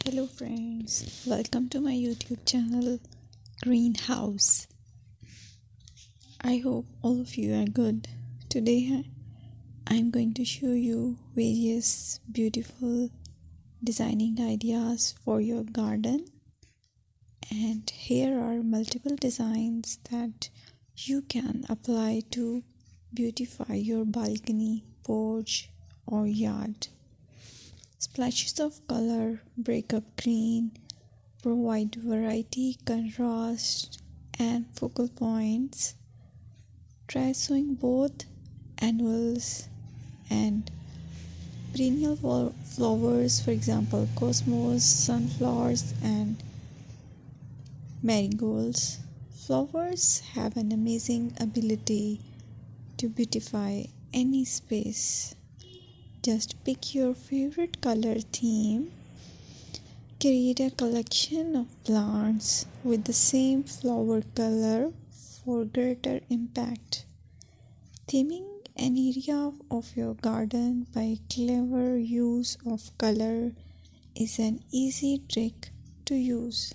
Hello friends, welcome to my YouTube channel Greenhouse. I hope all of you are good. Today I'm going to show you various beautiful designing ideas for your garden, and here are multiple designs that you can apply to beautify your balcony, porch or yard. Splashes of color break up green, provide variety, contrast, and focal points. Try sowing both annuals and perennial flowers, for example, cosmos, sunflowers, and marigolds. Flowers have an amazing ability to beautify any space. Just pick your favorite color theme. Create a collection of plants with the same flower color for greater impact. Theming an area of your garden by clever use of color is an easy trick to use.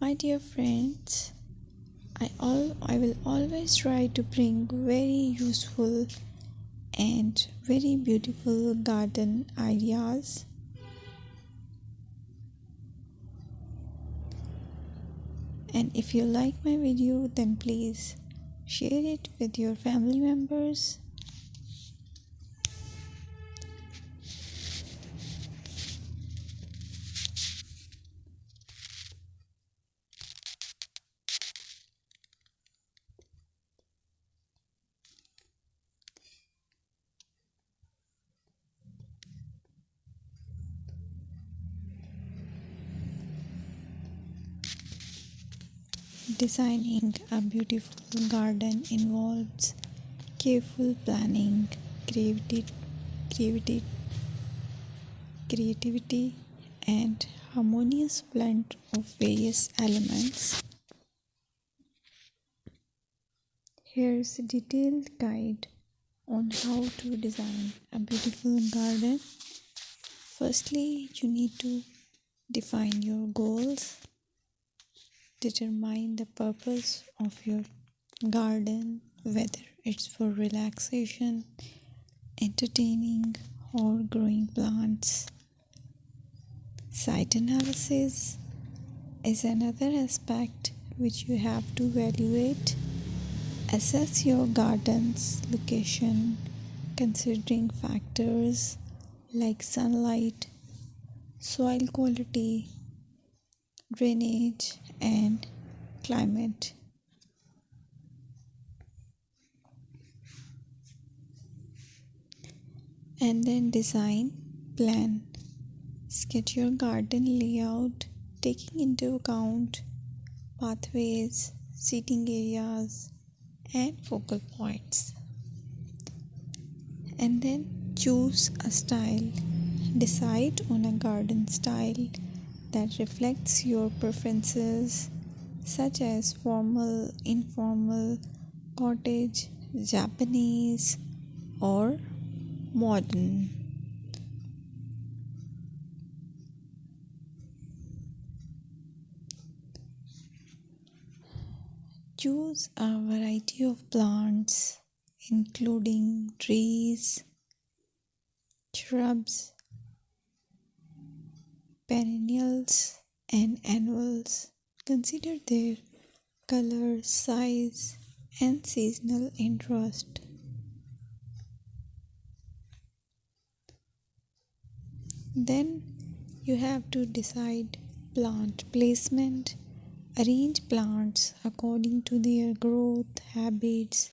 My dear friends, I will always try to bring very useful and very beautiful garden ideas. And if you like my video, then please share it with your family members. Designing a beautiful garden involves careful planning, creativity, creativity, and harmonious blend of various elements. Here's a detailed guide on how to design a beautiful garden. Firstly, you need to define your goals. Determine the purpose of your garden, whether it's for relaxation, entertaining, or growing plants. Site analysis is another aspect which you have to evaluate. Assess your garden's location, considering factors like sunlight, soil quality, drainage, and climate. And then design plan. Sketch your garden layout, taking into account pathways, seating areas, and focal points. And then choose a style. Decide on a garden style that reflects your preferences, such as formal, informal, cottage, Japanese, or modern. Choose a variety of plants, including trees, shrubs, perennials, and annuals. Consider their color, size, and seasonal interest. Then you have to decide plant placement. Arrange plants according to their growth habits